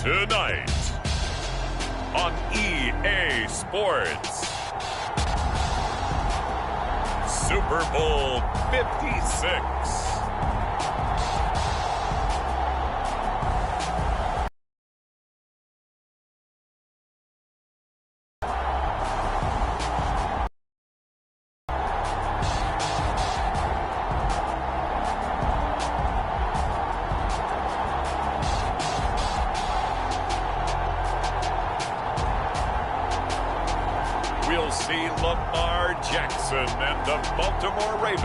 Tonight on EA Sports, Super Bowl 56. We'll see Lamar Jackson and the Baltimore Ravens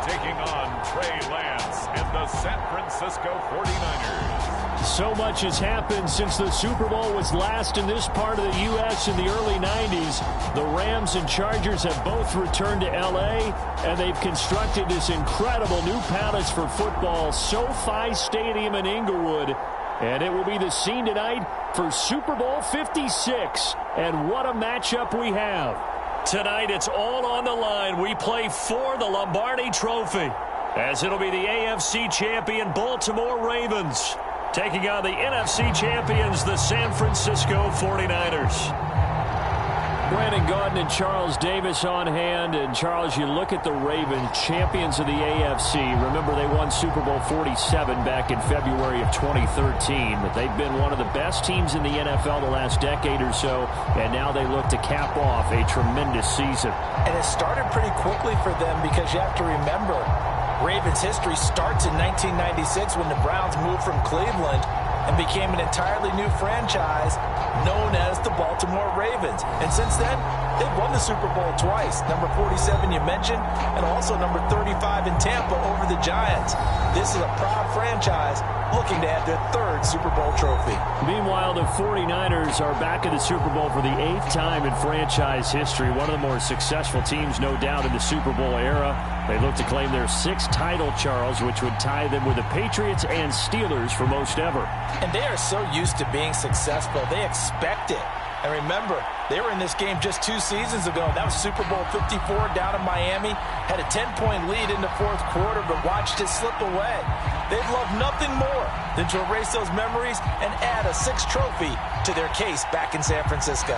taking on Trey Lance and the San Francisco 49ers. So much has happened since the Super Bowl was last in this part of the U.S. in the early 90s. The Rams and Chargers have both returned to L.A., and they've constructed this incredible new palace for football, SoFi Stadium in Inglewood. And it will be the scene tonight for Super Bowl 56. And what a matchup we have. Tonight, it's all on the line. We play for the Lombardi Trophy, as it'll be the AFC champion Baltimore Ravens taking on the NFC champions, the San Francisco 49ers. Brandon Gaudin and Charles Davis on hand. And, Charles, you look at the Ravens, champions of the AFC. Remember, they won Super Bowl 47 back in February of 2013. But they've been one of the best teams in the NFL the last decade or so. And now they look to cap off a tremendous season. And it started pretty quickly for them, because you have to remember, Ravens history starts in 1996 when the Browns moved from Cleveland and became an entirely new franchise known as the Baltimore Ravens. And since then, they've won the Super Bowl twice. Number 47 you mentioned, and also number 35 in Tampa over the Giants. This is a proud franchise looking to add their third Super Bowl trophy. Meanwhile, the 49ers are back in the Super Bowl for the 8th time in franchise history. One of the more successful teams, no doubt, in the Super Bowl era. They look to claim their 6th title, Charles, which would tie them with the Patriots and Steelers for most ever. And they are so used to being successful. They expect it. And remember, they were in this game just 2 seasons ago. That was Super Bowl 54 down in Miami. Had a 10-point lead in the fourth quarter, but watched it slip away. They'd love nothing more than to erase those memories and add a 6th trophy to their case back in San Francisco.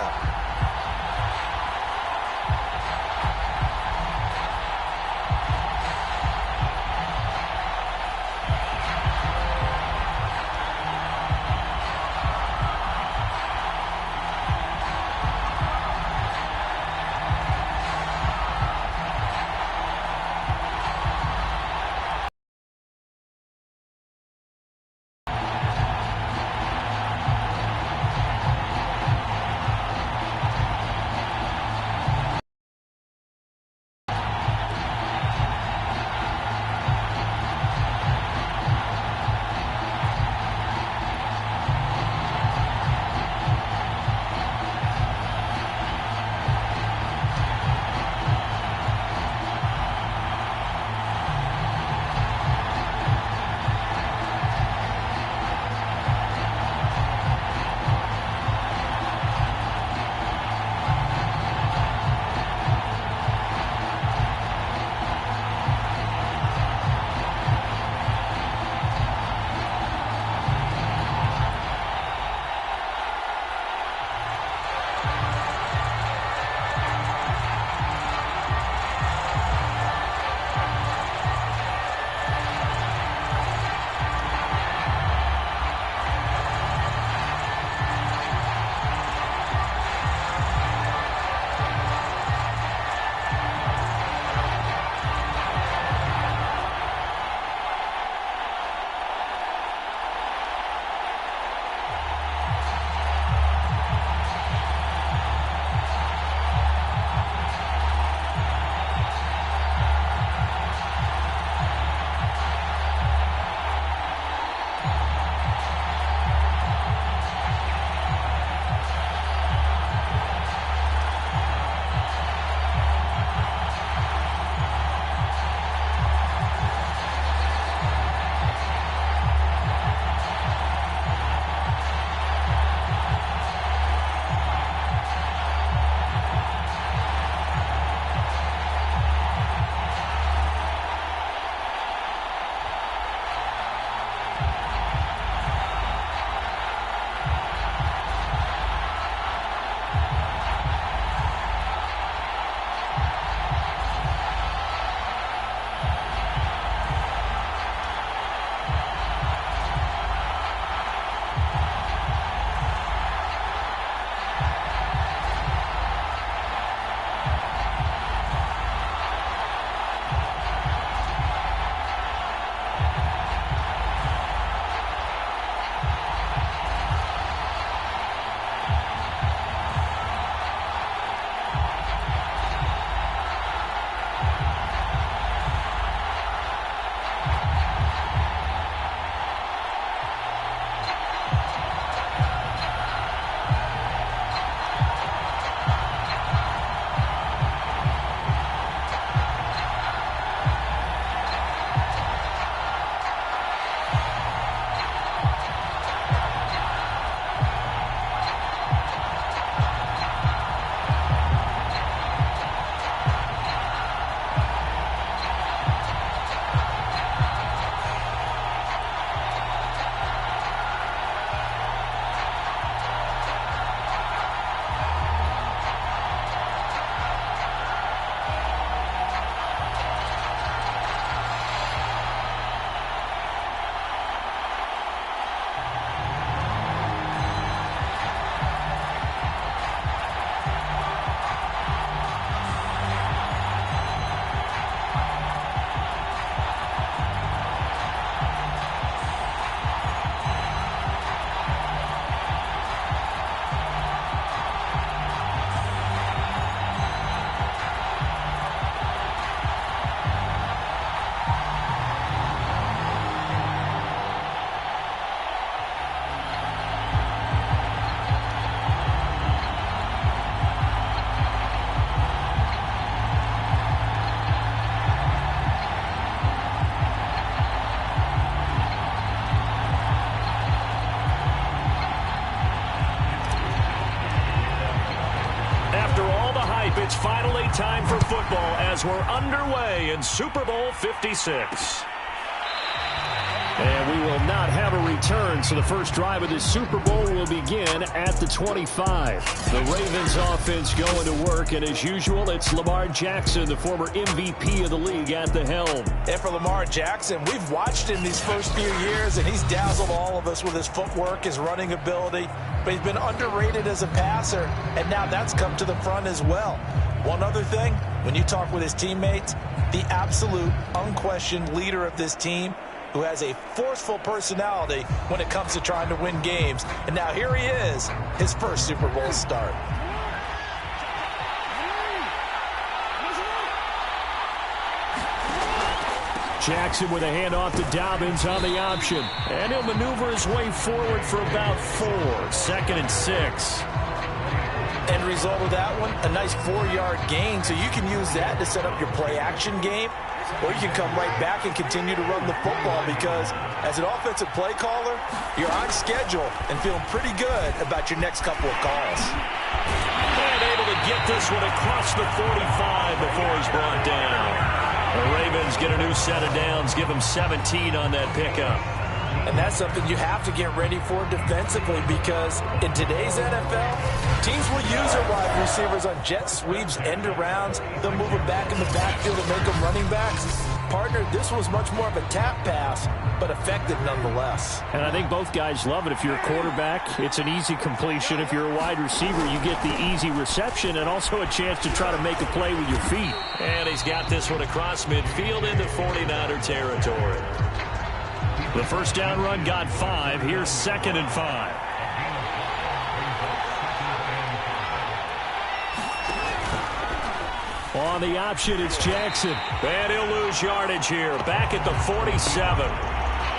tape. It's finally time for football as we're underway in Super Bowl 56. And we will not have a return, so the first drive of this Super Bowl will begin at the 25. The Ravens offense going to work, and as usual, it's Lamar Jackson, the former MVP of the league, at the helm. And for Lamar Jackson, we've watched him these first few years, and he's dazzled all of us with his footwork, his running ability, but he's been underrated as a passer, and now that's come to the front as well. One other thing, when you talk with his teammates, the absolute, unquestioned leader of this team, who has a forceful personality when it comes to trying to win games. And now here he is, his first Super Bowl start. Jackson with a handoff to Dobbins on the option. And he'll maneuver his way forward for about 4. 2nd and 6. End result of that one, a nice 4-yard gain. So you can use that to set up your play-action game. Or you can come right back and continue to run the football because as an offensive play caller, you're on schedule and feeling pretty good about your next couple of calls. And able to get this one across the 45 before he's brought down. The Ravens get a new set of downs, give them 17 on that pickup. And that's something you have to get ready for defensively because in today's NFL, teams will use their wide receivers on jet sweeps, end arounds. They'll move them back in the backfield and make them running backs. Partner, this was much more of a tap pass, but effective nonetheless. And I think both guys love it. If you're a quarterback, it's an easy completion. If you're a wide receiver, you get the easy reception and also a chance to try to make a play with your feet. And he's got this one across midfield into 49er territory. The first down run got 5. Here's 2nd and 5. On the option, it's Jackson. And he'll lose yardage here. Back at the 47.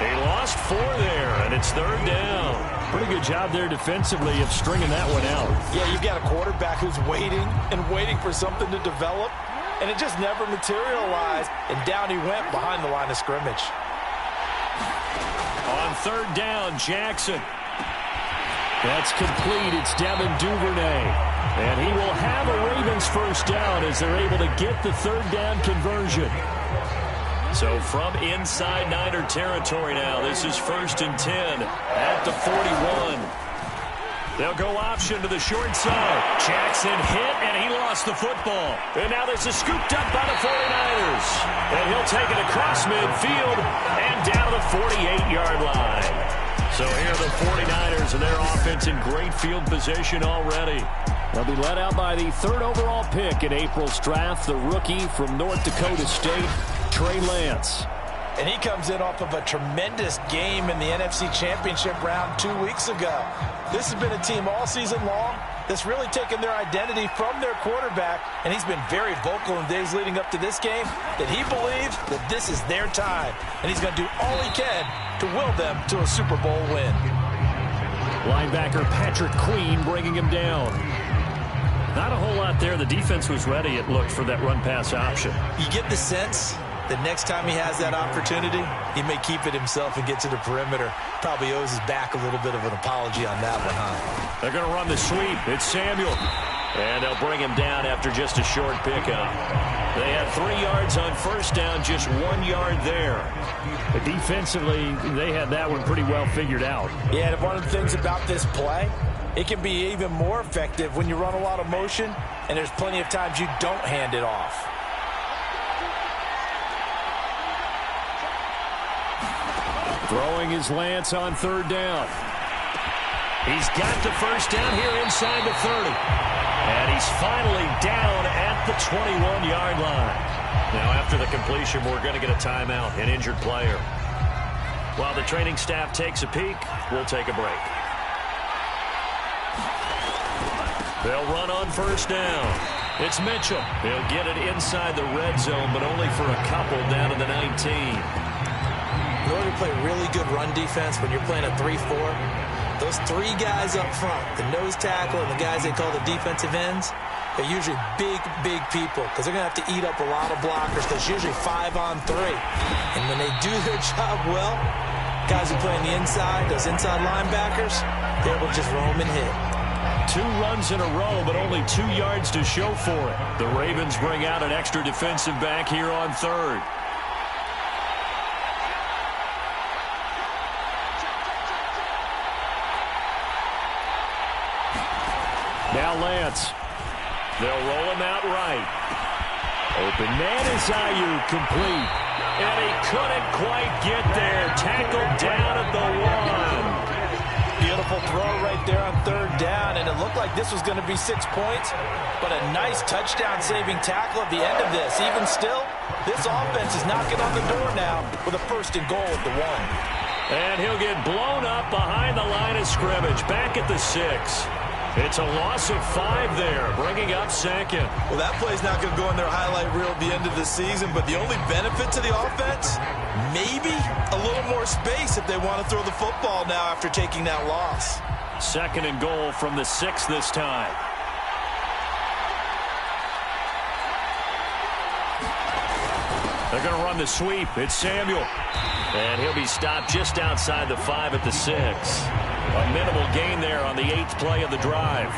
He lost 4 there, and it's 3rd down. Pretty good job there defensively of stringing that one out. Yeah, you've got a quarterback who's waiting and waiting for something to develop, and it just never materialized, and down he went behind the line of scrimmage. On 3rd down, Jackson. That's complete. It's Devin Duvernay. And he will have a Ravens first down as they're able to get the 3rd down conversion. So from inside Niner territory now, this is 1st and 10 at the 41. They'll go option to the short side. Jackson hit, and he lost the football. And now this is scooped up by the 49ers. And he'll take it across midfield and down to the 48-yard line. So here are the 49ers and their offense in great field position already. They'll be led out by the 3rd overall pick in April's draft, the rookie from North Dakota State, Trey Lance. And he comes in off of a tremendous game in the NFC Championship round 2 weeks ago. This has been a team all season long that's really taken their identity from their quarterback, and he's been very vocal in days leading up to this game that he believes that this is their time, and he's going to do all he can to will them to a Super Bowl win. Linebacker Patrick Queen bringing him down. Not a whole lot there. The defense was ready, it looked, for that run-pass option. You get the sense the next time he has that opportunity, he may keep it himself and get to the perimeter. Probably owes his back a little bit of an apology on that one, huh? They're going to run the sweep. It's Samuel. And they'll bring him down after just a short pickup. They had 3 yards on first down, just 1 yard there. But defensively, they had that one pretty well figured out. Yeah, and one of the things about this play, it can be even more effective when you run a lot of motion, and there's plenty of times you don't hand it off. Throwing his Lance on 3rd down. He's got the first down here inside the 30. And he's finally down at the 21-yard line. Now, after the completion, we're going to get a timeout, an injured player. While the training staff takes a peek, we'll take a break. They'll run on first down. It's Mitchell. He'll get it inside the red zone, but only for a couple down to the 19. In order to play really good run defense when you're playing a 3-4, those 3 guys up front, the nose tackle and the guys they call the defensive ends, they're usually big people because they're going to have to eat up a lot of blockers because it's usually 5-on-3. And when they do their job well, guys who play on the inside, those inside linebackers, they're able to just roam and hit. 2 runs in a row, but only 2 yards to show for it. The Ravens bring out an extra defensive back here on third. Now Lance. They'll roll him out right. Open man is Ayuk, complete. And he couldn't quite get there. Tackled down at the 1. Beautiful throw right there on third down, and it looked like this was going to be 6 points, but a nice touchdown-saving tackle at the end of this. Even still, this offense is knocking on the door now with a 1st and goal at the 1. And he'll get blown up behind the line of scrimmage, back at the 6. It's a loss of 5 there, bringing up 2nd. Well, that play's not going to go in their highlight reel at the end of the season, but the only benefit to the offense, maybe a little more space if they want to throw the football now after taking that loss. 2nd and goal from the 6 this time. They're going to run the sweep. It's Samuel. And he'll be stopped just outside the 5 at the 6. A minimal gain there on the 8th play of the drive.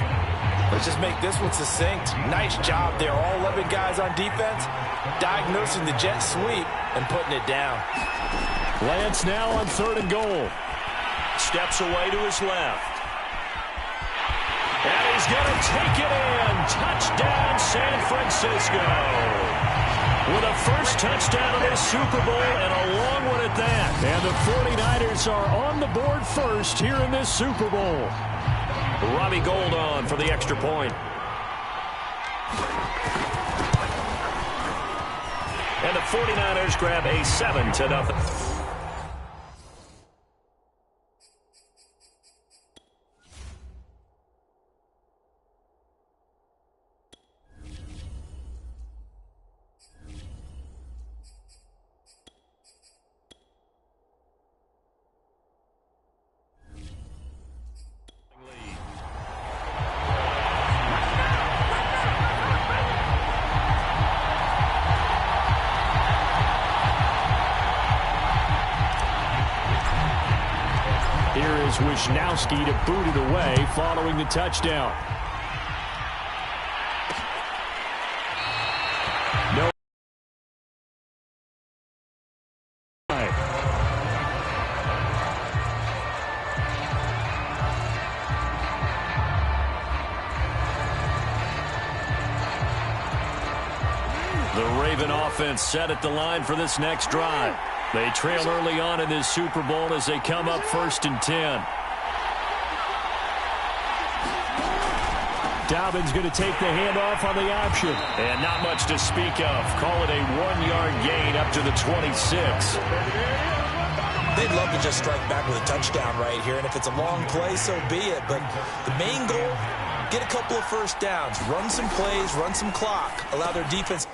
Let's just make this one succinct. Nice job there. All 11 guys on defense diagnosing the jet sweep and putting it down. Lance now on 3rd and goal. Steps away to his left. And he's going to take it in. Touchdown, San Francisco. With a first touchdown of this Super Bowl and a long one at that. And the 49ers are on the board first here in this Super Bowl. Robbie Gould on for the extra point. And the 49ers grab a 7-0. Wishnowski to boot it away following the touchdown. No. The Raven offense set at the line for this next drive. They trail early on in this Super Bowl as they come up 1st and 10. Dobbins going to take the handoff on the option. And not much to speak of. Call it a 1-yard gain up to the 26. They'd love to just strike back with a touchdown right here, and if it's a long play, so be it. But the main goal, get a couple of first downs, run some plays, run some clock, allow their defense.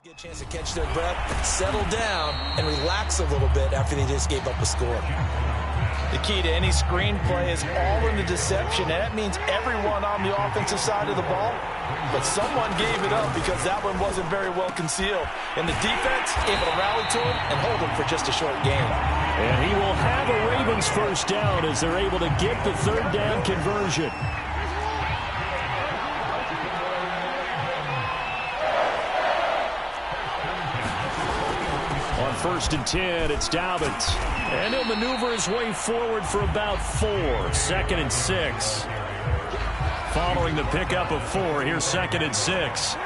Get a chance to catch their breath, settle down, and relax a little bit after they just gave up a score. The key to any screenplay is all in the deception, and that means everyone on the offensive side of the ball. But someone gave it up because that one wasn't very well concealed. And the defense able to rally to him and hold him for just a short gain. And he will have a Ravens first down as they're able to get the 3rd down conversion. On 1st and 10, it's Dobbins. And he'll maneuver his way forward for about 4. 2nd and 6. Following the pickup of 4, here's 2nd and 6.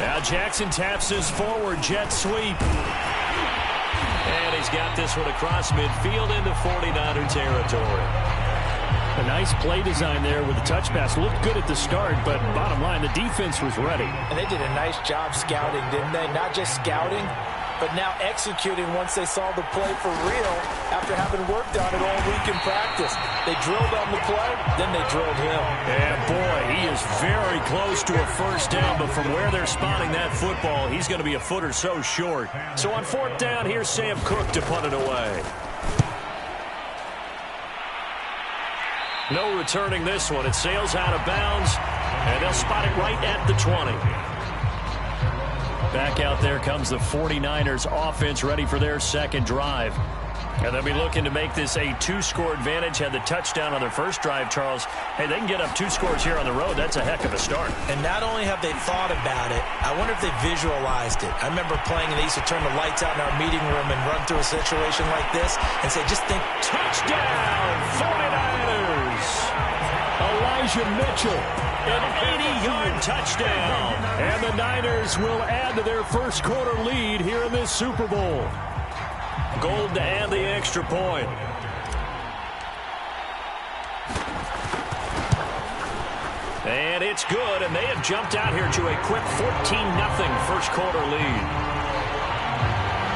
Now Jackson taps his forward jet sweep. And he's got this one across midfield into 49er territory. A nice play design there with the touch pass. Looked good at the start, but bottom line, the defense was ready. And they did a nice job scouting, didn't they? Not just scouting, but now executing once they saw the play for real after having worked on it all week in practice. They drilled on the play, then they drilled him. And boy, he is very close to a first down, but from where they're spotting that football, he's going to be a foot or so short. So on 4th down, here's Sam Cook to punt it away. No returning this one. It sails out of bounds, and they'll spot it right at the 20. Back out there comes the 49ers offense, ready for their second drive. And they'll be looking to make this a two-score advantage. Had the touchdown on their first drive, Charles. Hey, they can get up 2 scores here on the road. That's a heck of a start. And not only have they thought about it, I wonder if they visualized it. I remember playing, and they used to turn the lights out in our meeting room and run through a situation like this and say, just think, touchdown, 49ers! Elijah Mitchell, an 80-yard touchdown. And the Niners will add to their first quarter lead here in this Super Bowl. Gold to add the extra point. And it's good, and they have jumped out here to a quick 14-0 first quarter lead.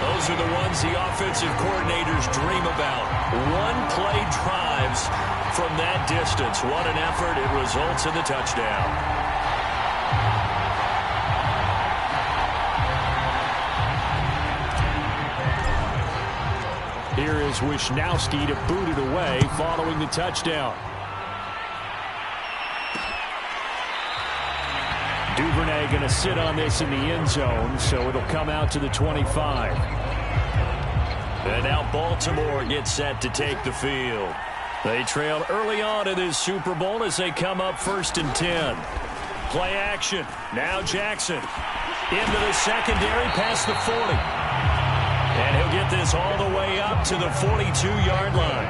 Those are the ones the offensive coordinators dream about. One-play drives from that distance. What an effort. It results in the touchdown. Here is Wisnowski to boot it away following the touchdown. Duvernay going to sit on this in the end zone, so it'll come out to the 25. And now Baltimore gets set to take the field. They trailed early on in this Super Bowl as they come up 1st and 10. Play action. Now Jackson into the secondary past the 40. And he'll get this all the way up to the 42-yard line.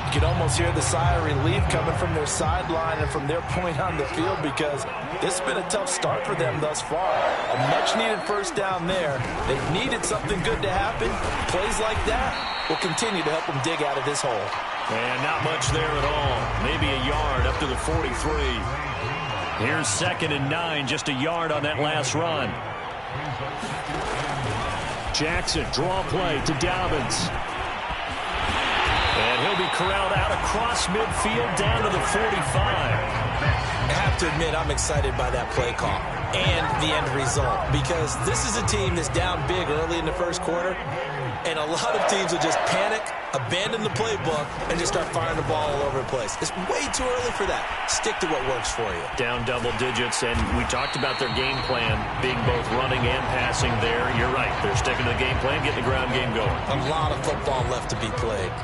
You can almost hear the sigh of relief coming from their sideline and from their point on the field, because this has been a tough start for them thus far. A much-needed first down there. They've needed something good to happen. Plays like that will continue to help them dig out of this hole. And not much there at all. Maybe a yard up to the 43. Here's 2nd and 9, just a yard on that last run. Jackson, draw play to Dobbins. And he'll be corralled out across midfield down to the 45. I have to admit, I'm excited by that play call and the end result, because this is a team that's down big early in the first quarter, and a lot of teams will just panic, abandon the playbook, and just start firing the ball all over the place. It's way too early for that. Stick to what works for you. Down double digits, and we talked about their game plan being both running and passing there. You're right. They're sticking to the game plan, getting the ground game going. A lot of football left to be played.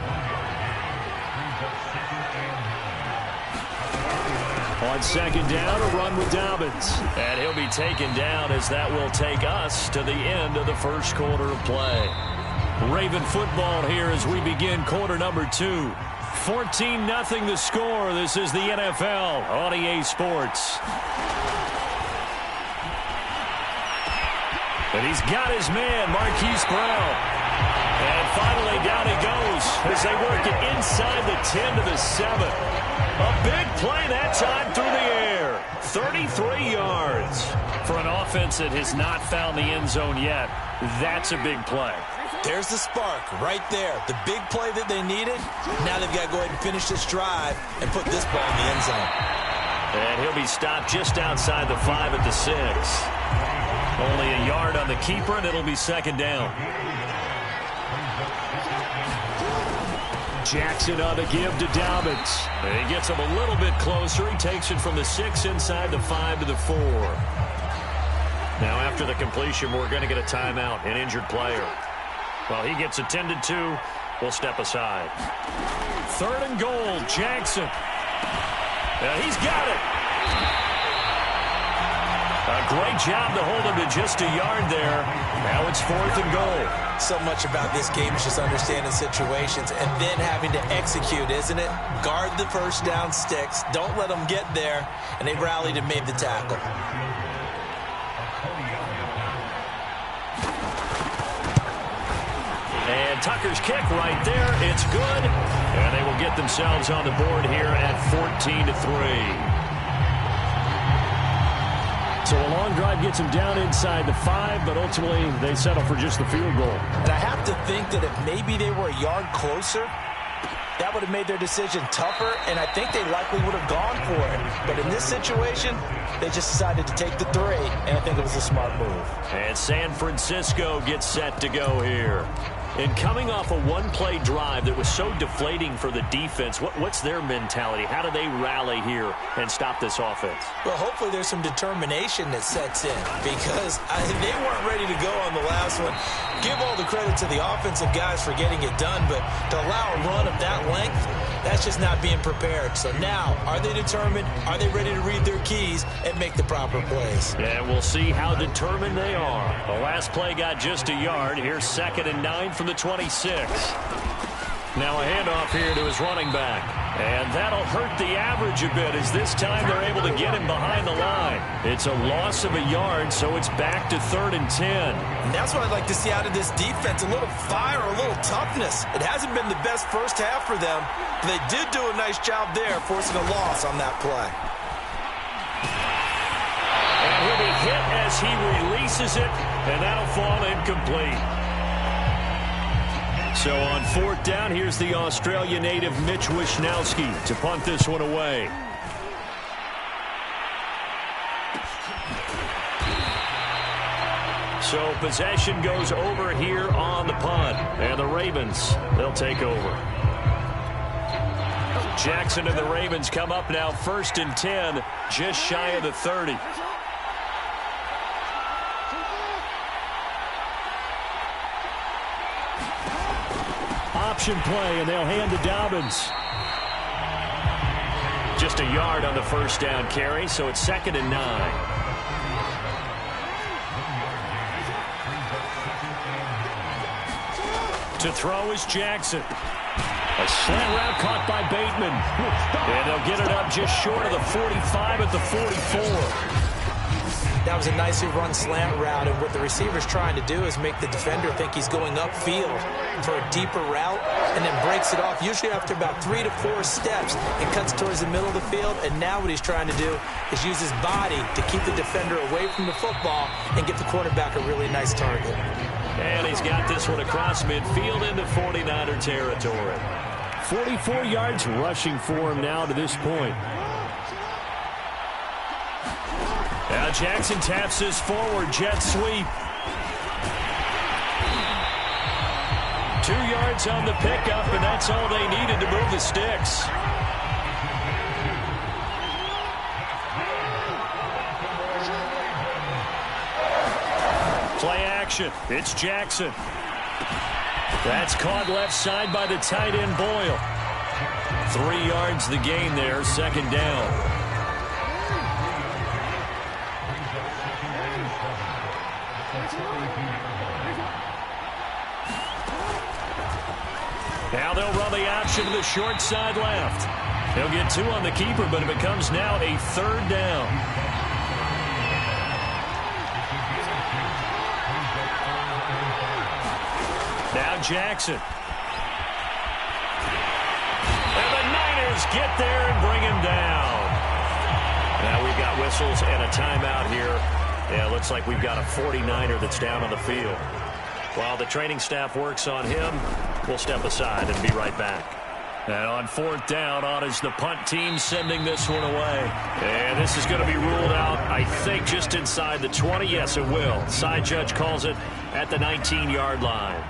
On 2nd down, a run with Dobbins. And he'll be taken down, as that will take us to the end of the first quarter of play. Raven football here as we begin quarter number 2. 14-0 the score. This is the NFL on EA Sports. And he's got his man, Marquise Brown. And finally down he goes as they work it inside the 10 to the 7. A big play that time through the air. 33 yards. For an offense that has not found the end zone yet, that's a big play. There's the spark right there. The big play that they needed. Now they've got to go ahead and finish this drive and put this ball in the end zone. And he'll be stopped just outside the 5 at the 6. Only a yard on the keeper, and it'll be 2nd down. Jackson on the give to Dobbins. And he gets him a little bit closer. He takes it from the 6 inside the 5 to the 4. Now after the completion, we're going to get a timeout, an injured player. While he gets attended to, we'll step aside. 3rd and goal, Jackson. He's got it. A great job to hold him to just a yard there. Now it's 4th and goal. So much about this game is just understanding situations and then having to execute, isn't it? Guard the first down sticks. Don't let them get there. And they rallied and made the tackle. And Tucker's kick right there. It's good. And they will get themselves on the board here at 14-3. So a long drive gets them down inside the 5, but ultimately they settle for just the field goal. And I have to think that if maybe they were a yard closer, that would have made their decision tougher, and I think they likely would have gone for it. But in this situation, they just decided to take the 3, and I think it was a smart move. And San Francisco gets set to go here. And coming off a one-play drive that was so deflating for the defense, what's their mentality? How do they rally here and stop this offense? Well, hopefully there's some determination that sets in because they weren't ready to go on the last one. Give all the credit to the offensive guys for getting it done, but to allow a run of that length, that's just not being prepared. So now, are they determined? Are they ready to read their keys and make the proper plays? Yeah, we'll see how determined they are. The last play got just a yard. Here's 2nd and 9 from the 26. Now a handoff here to his running back. And that'll hurt the average a bit as this time they're able to get him behind the line. It's a loss of a yard, so it's back to 3rd and 10. And that's what I'd like to see out of this defense, a little fire, a little toughness. It hasn't been the best first half for them, but they did do a nice job there forcing a loss on that play. And he'll be hit as he releases it, and that'll fall incomplete. So on 4th down, here's the Australia native Mitch Wishnowsky to punt this one away. So possession goes over here on the punt. And the Ravens, they'll take over. Jackson and the Ravens come up now 1st and 10, just shy of the 30. Option play, and they'll hand to Dobbins. Just a yard on the first down carry, so it's 2nd and 9. To throw is Jackson. A slant route caught by Bateman. And they'll get it up just short of the 45 at the 44. That was a nicely run slant route, and what the receiver's trying to do is make the defender think he's going upfield for a deeper route and then breaks it off, usually after about 3 to 4 steps. It cuts towards the middle of the field, and now what he's trying to do is use his body to keep the defender away from the football and get the quarterback a really nice target. And he's got this one across midfield into 49er territory. 44 yards rushing for him now to this point. Now Jackson taps this forward, jet sweep. 2 yards on the pickup, and that's all they needed to move the sticks. Play action. It's Jackson. That's caught left side by the tight end Boyle. 3 yards the gain there, 2nd down. Now they'll run the option to the short side left. They'll get 2 on the keeper, but it becomes now a 3rd down. Now Jackson. And the Niners get there and bring him down. Now we've got whistles and a timeout here. Yeah, it looks like we've got a 49er that's down on the field. While the training staff works on him, we'll step aside and be right back. And on 4th down, on is the punt team sending this one away. And this is going to be ruled out, I think, just inside the 20. Yes, it will. Side judge calls it at the 19-yard line.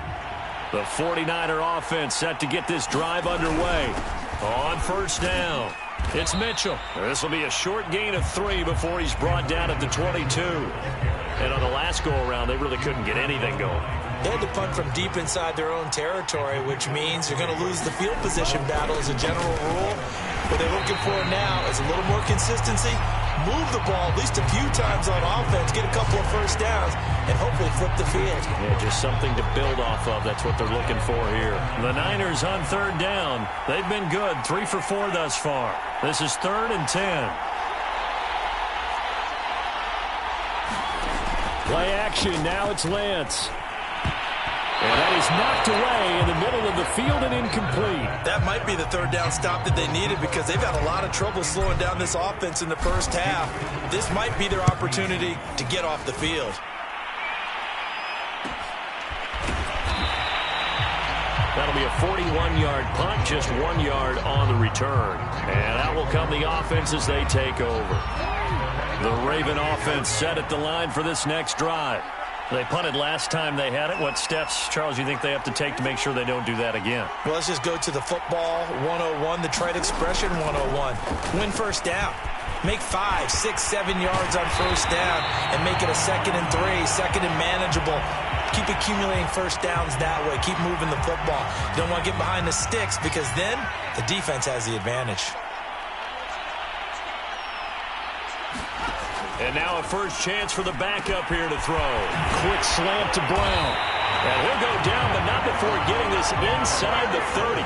The 49er offense set to get this drive underway. On 1st down, it's Mitchell. This will be a short gain of 3 before he's brought down at the 22. And on the last go-around, they really couldn't get anything going. They had to punt from deep inside their own territory, which means you're going to lose the field position battle as a general rule. What they're looking for now is a little more consistency, move the ball at least a few times on offense, get a couple of first downs, and hopefully flip the field. Yeah, just something to build off of. That's what they're looking for here. The Niners on 3rd down. They've been good, 3 for 4 thus far. This is 3rd and 10. Play action. Now it's Lance. And that is knocked away in the middle of the field and incomplete. That might be the 3rd down stop that they needed because they've had a lot of trouble slowing down this offense in the first half. This might be their opportunity to get off the field. That'll be a 41-yard punt, just 1 yard on the return. And out will come the offense as they take over. The Raven offense set at the line for this next drive. They punted last time they had it. What steps, Charles, you think they have to take to make sure they don't do that again? Well, let's just go to the football 101, the trade expression 101. Win first down. Make 5, 6, 7 yards on first down and make it a 2nd and 3, 2nd and manageable. Keep accumulating first downs that way. Keep moving the football. You don't want to get behind the sticks because then the defense has the advantage. And now a first chance for the backup here to throw. Quick slant to Brown. And he'll go down, but not before getting this inside the 30.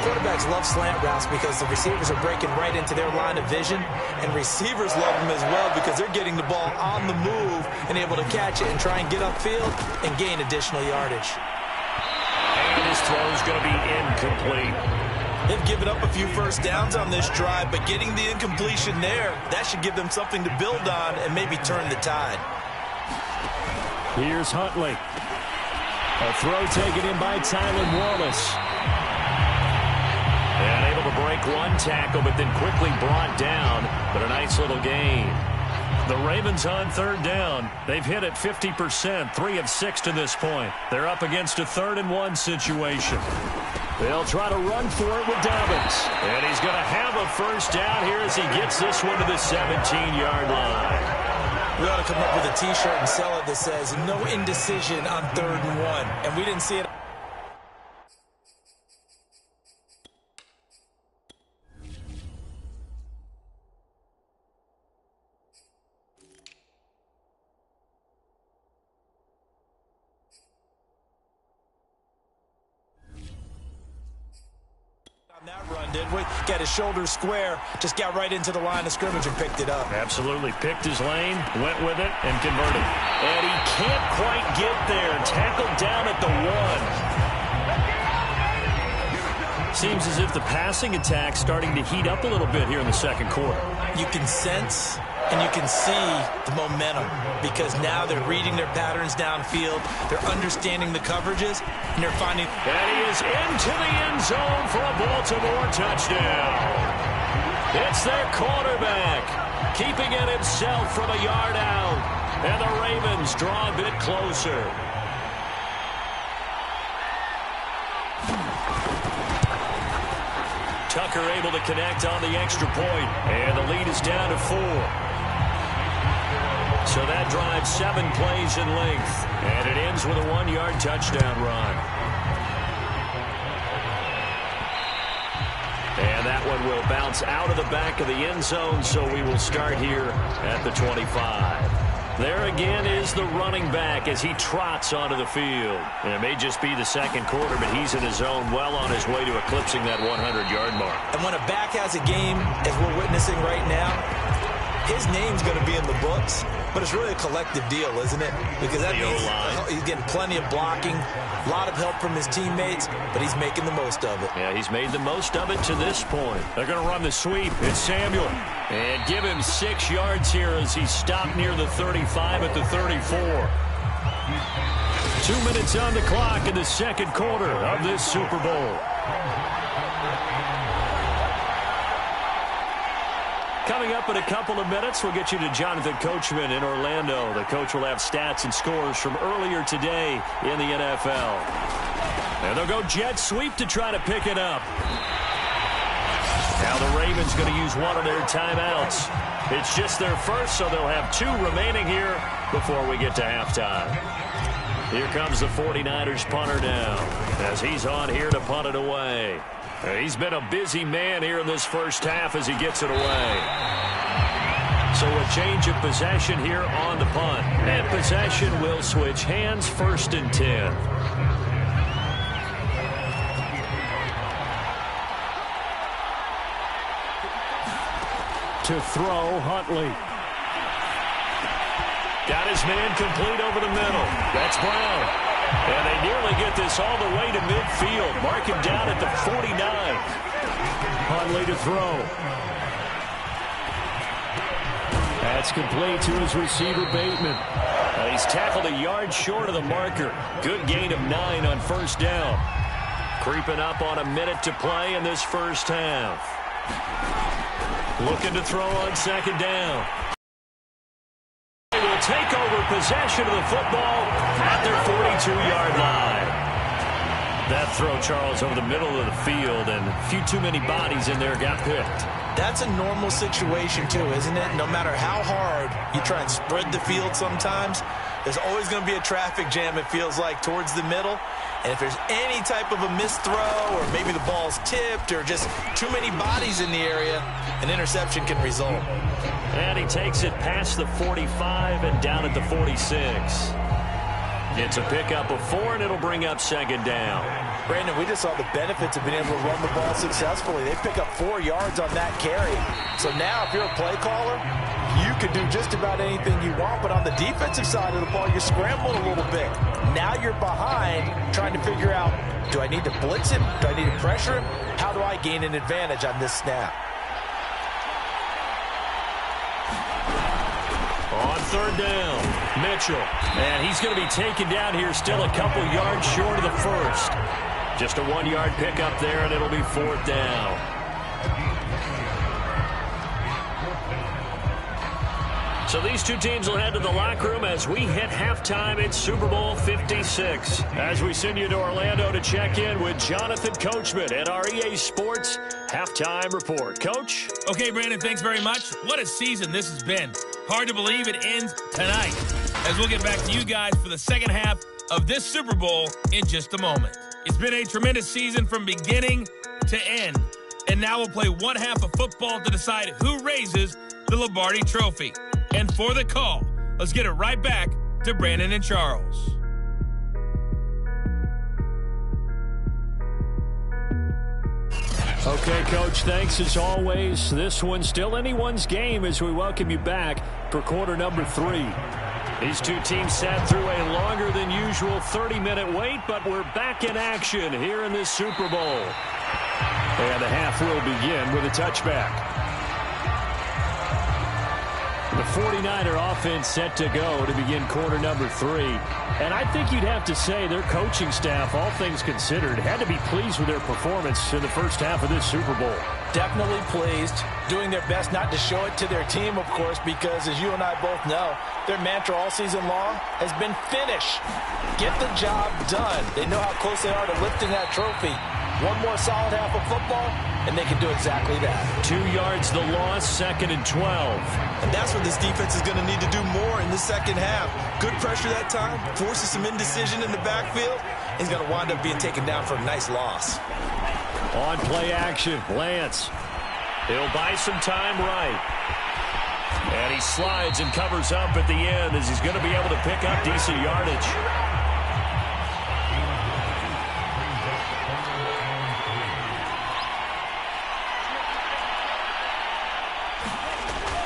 Quarterbacks love slant routes because the receivers are breaking right into their line of vision, and receivers love them as well because they're getting the ball on the move and able to catch it and try and get upfield and gain additional yardage. And his throw is going to be incomplete. They've given up a few first downs on this drive, but getting the incompletion there, that should give them something to build on and maybe turn the tide. Here's Huntley. A throw taken in by Tylan Wallace. And able to break one tackle, but then quickly brought down. But a nice little gain. The Ravens on third down. They've hit it 50%, 3 of 6 to this point. They're up against a 3rd and 1 situation. They'll try to run for it with Dobbins. And he's going to have a first down here as he gets this one to the 17-yard line. We ought to come up with a T-shirt and sell it that says, no indecision on 3rd and 1. And we didn't see it. That run, did we? Got his shoulders square, just got right into the line of scrimmage and picked it up. Absolutely. Picked his lane, went with it, and converted. And he can't quite get there. Tackled down at the 1. Seems as if the passing attack's starting to heat up a little bit here in the second quarter. You can sense and you can see the momentum because now they're reading their patterns downfield. They're understanding the coverages, and they're finding. And he is into the end zone for a Baltimore touchdown. It's their quarterback, keeping it himself from a yard out. And the Ravens draw a bit closer. Tucker able to connect on the extra point, and the lead is down to 4. So that drives 7 plays in length, and it ends with a 1-yard touchdown run. And that one will bounce out of the back of the end zone, so we will start here at the 25. There again is the running back as he trots onto the field. And it may just be the second quarter, but he's in his zone well on his way to eclipsing that 100-yard mark. And when a back has a game, as we're witnessing right now, his name's going to be in the books, but it's really a collective deal, isn't it? Because that means he's getting plenty of blocking, a lot of help from his teammates, but he's making the most of it. Yeah, he's made the most of it to this point. They're going to run the sweep. It's Samuel. And give him 6 yards here as he stopped near the 35 at the 34. 2 minutes on the clock in the second quarter of this Super Bowl. Coming up in a couple of minutes, we'll get you to Jonathan Coachman in Orlando. The coach will have stats and scores from earlier today in the NFL. And they'll go jet sweep to try to pick it up. Now the Ravens going to use one of their timeouts. It's just their first, so they'll have 2 remaining here before we get to halftime. Here comes the 49ers punter now as he's on here to punt it away. He's been a busy man here in this first half as he gets it away. So a change of possession here on the punt. And possession will switch hands, 1st and 10. To throw, Huntley. Got his man complete over the middle. That's Brown. And they nearly get this all the way to midfield. Mark him down at the 49. Huntley to throw. That's complete to his receiver, Bateman. He's tackled a yard short of the marker. Good gain of 9 on first down. Creeping up on a minute to play in this first half. Looking to throw on second down. will take over possession of the football at their 42-yard line. That throw, Charles, over the middle of the field, and a few too many bodies in there got picked. That's a normal situation, too, isn't it? No matter how hard you try and spread the field sometimes, there's always going to be a traffic jam, it feels like, towards the middle. And if there's any type of a missed throw, or maybe the ball's tipped, or just too many bodies in the area, an interception can result. And he takes it past the 45 and down at the 46. It's a pickup of 4, and it'll bring up second down. Brandon, we just saw the benefits of being able to run the ball successfully. They pick up 4 yards on that carry. So now if you're a play caller, you can do just about anything you want, but on the defensive side of the ball, you're scrambling a little bit. Now you're behind trying to figure out, do I need to blitz him? Do I need to pressure him? How do I gain an advantage on this snap? On third down, Mitchell. And he's going to be taken down here, still a couple yards short of the first. Just a 1-yard pickup there, and it'll be fourth down. So these two teams will head to the locker room as we hit halftime at Super Bowl 56. As we send you to Orlando to check in with Jonathan Coachman at our EA Sports Halftime Report. Coach? Okay, Brandon, thanks very much. What a season this has been. Hard to believe it ends tonight, as we'll get back to you guys for the second half of this Super Bowl in just a moment. It's been a tremendous season from beginning to end, and now we'll play one half of football to decide who raises the Lombardi Trophy. And for the call, let's get it right back to Brandon and Charles. Okay, Coach, thanks as always. This one's still anyone's game as we welcome you back for quarter number 3. These two teams sat through a longer than usual 30-minute wait, but we're back in action here in this Super Bowl. And the half will begin with a touchback. The 49er offense set to go to begin quarter number 3. And I think you'd have to say their coaching staff, all things considered, had to be pleased with their performance in the first half of this Super Bowl. Definitely pleased, doing their best not to show it to their team, of course, because as you and I both know, their mantra all season long has been finish. Get the job done. They know how close they are to lifting that trophy. One more solid half of football, and they can do exactly that. 2 yards the loss, 2nd and 12. And that's what this defense is going to need to do more in the second half. Good pressure that time, forces some indecision in the backfield. He's going to wind up being taken down for a nice loss. On play action, Lance. He'll buy some time right. And he slides and covers up at the end as he's going to be able to pick up decent yardage.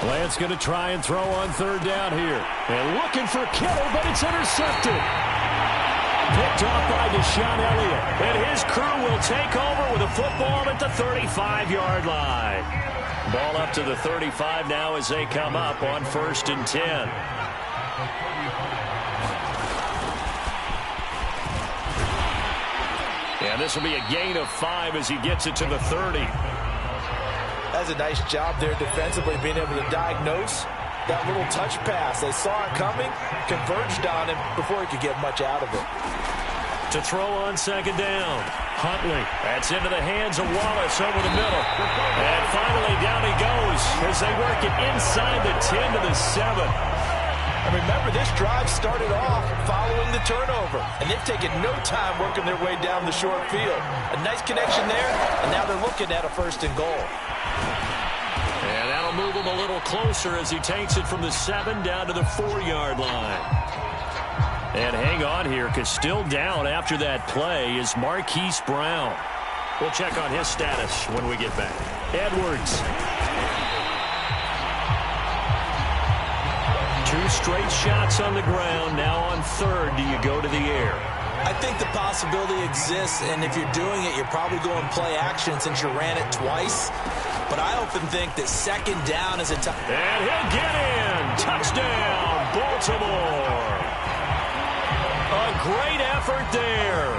Lance going to try and throw on third down here. And looking for Kittle, but it's intercepted. Picked off by Deshaun Elliott. And his crew will take over with a football at the 35-yard line. Ball up to the 35 now as they come up on 1st and 10. And this will be a gain of 5 as he gets it to the 30. That's a nice job there defensively, being able to diagnose that little touch pass. They saw it coming, converged on him before he could get much out of it. To throw on 2nd down, Huntley. That's into the hands of Wallace over the middle. And finally down he goes as they work it inside the 10 to the 7. And remember, this drive started off following the turnover, and they've taken no time working their way down the short field. A nice connection there, and now they're looking at a 1st and goal. And that'll move him a little closer as he takes it from the 7 down to the 4-yard line. And hang on here, because still down after that play is Marquise Brown. We'll check on his status when we get back. Edwards. 2 straight shots on the ground. Now on 3rd, do you go to the air? I think the possibility exists, and if you're doing it, you're probably going play action since you ran it twice. But I often think that 2nd down is a time. And he'll get in. Touchdown, Baltimore. A great effort there.